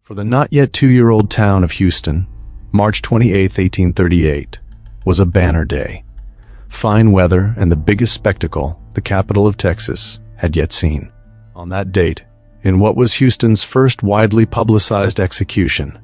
For the not yet 2-year-old town of Houston, March 28, 1838, was a banner day. Fine weather and the biggest spectacle the capital of Texas had yet seen. On that date, in what was Houston's first widely publicized execution,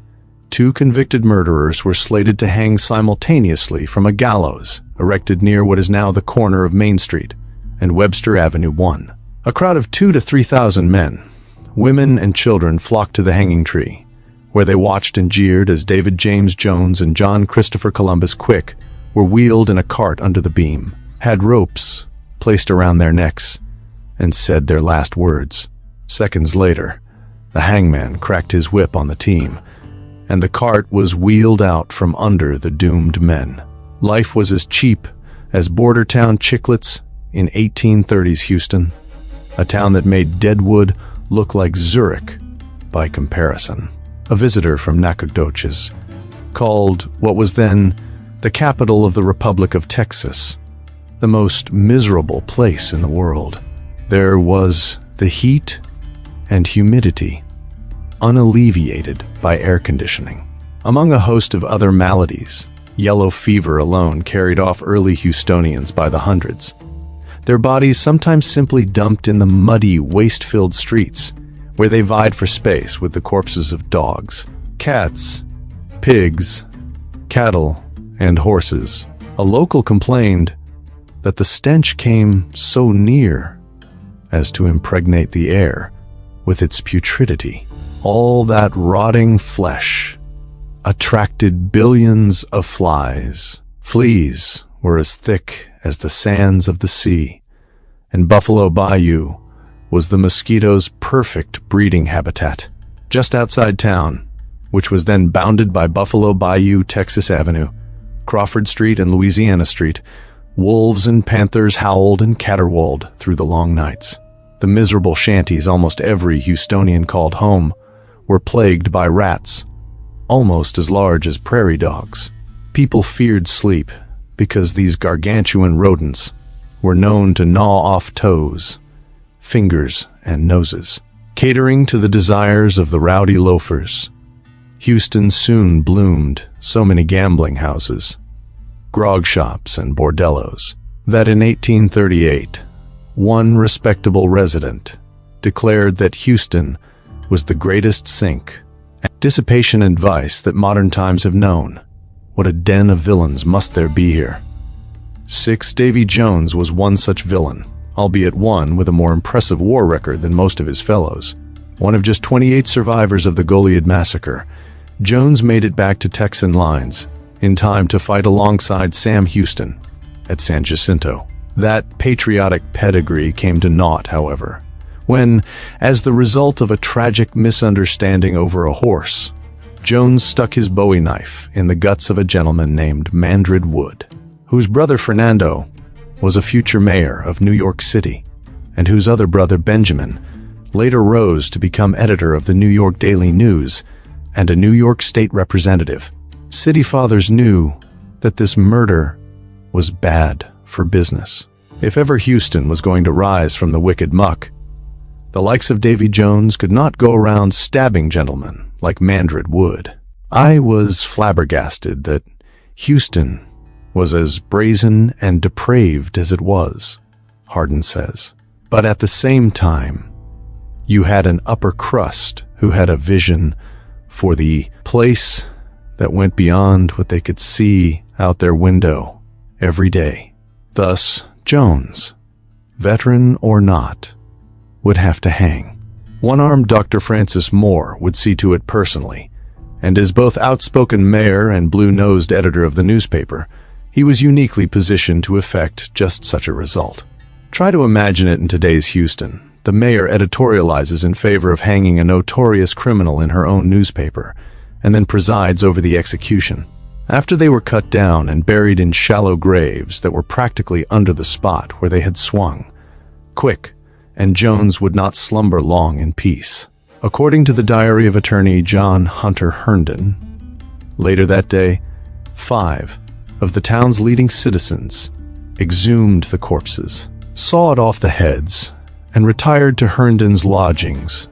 2 convicted murderers were slated to hang simultaneously from a gallows erected near what is now the corner of Main Street and Webster Avenue 1. A crowd of 2,000 to 3,000 men, women and children flocked to the hanging tree, where they watched and jeered as David James Jones and John Christopher Columbus Quick were wheeled in a cart under the beam, had ropes placed around their necks, and said their last words. Seconds later, the hangman cracked his whip on the team, and the cart was wheeled out from under the doomed men. Life was as cheap as border town chiclets in 1830s Houston, a town that made Deadwood look like Zurich by comparison. A visitor from Nacogdoches called what was then the capital of the Republic of Texas the most miserable place in the world. There was the heat and humidity, unalleviated by air conditioning. Among a host of other maladies, yellow fever alone carried off early Houstonians by the hundreds. Their bodies sometimes simply dumped in the muddy, waste-filled streets, where they vied for space with the corpses of dogs, cats, pigs, cattle, and horses. A local complained that the stench came so near as to impregnate the air with its putridity. All that rotting flesh attracted billions of flies. Fleas were as thick as the sands of the sea, and Buffalo Bayou was the mosquito's perfect breeding habitat. Just outside town, which was then bounded by Buffalo Bayou, Texas Avenue, Crawford Street, and Louisiana Street, wolves and panthers howled and caterwauled through the long nights. The miserable shanties almost every Houstonian called home were plagued by rats, almost as large as prairie dogs. People feared sleep because these gargantuan rodents were known to gnaw off toes, fingers, and noses. Catering to the desires of the rowdy loafers, Houston soon bloomed so many gambling houses, grog shops, and bordellos that in 1838, one respectable resident declared that Houston was the greatest sink. Dissipation and vice that modern times have known. What a den of villains must there be here. 6 Davy Jones was one such villain, albeit one with a more impressive war record than most of his fellows. One of just 28 survivors of the Goliad massacre, Jones made it back to Texan lines in time to fight alongside Sam Houston at San Jacinto. That patriotic pedigree came to naught, however, when, as the result of a tragic misunderstanding over a horse, Jones stuck his bowie knife in the guts of a gentleman named Mandred Wood, whose brother Fernando was a future mayor of New York City, and whose other brother Benjamin later rose to become editor of the New York Daily News and a New York State representative. City fathers knew that this murder was bad for business. If ever Houston was going to rise from the wicked muck, the likes of Davy Jones could not go around stabbing gentlemen like Mandred Wood. I was flabbergasted that Houston was as brazen and depraved as it was, Hardin says. But at the same time, you had an upper crust who had a vision for the place that went beyond what they could see out their window every day. Thus, Jones, veteran or not, would have to hang. One-armed Dr. Francis Moore would see to it personally, and as both outspoken mayor and blue-nosed editor of the newspaper, he was uniquely positioned to effect just such a result. Try to imagine it in today's Houston. The mayor editorializes in favor of hanging a notorious criminal in her own newspaper, and then presides over the execution. After they were cut down and buried in shallow graves that were practically under the spot where they had swung, Quick and Jones would not slumber long in peace. According to the diary of attorney John Hunter Herndon, later that day, 5 of the town's leading citizens exhumed the corpses, sawed off the heads, and retired to Herndon's lodgings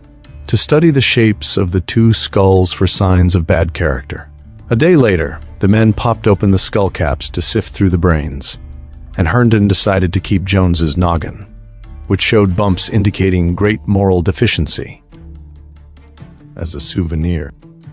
to study the shapes of the two skulls for signs of bad character. A day later, the men popped open the skull caps to sift through the brains, and Herndon decided to keep Jones's noggin, which showed bumps indicating great moral deficiency, as a souvenir.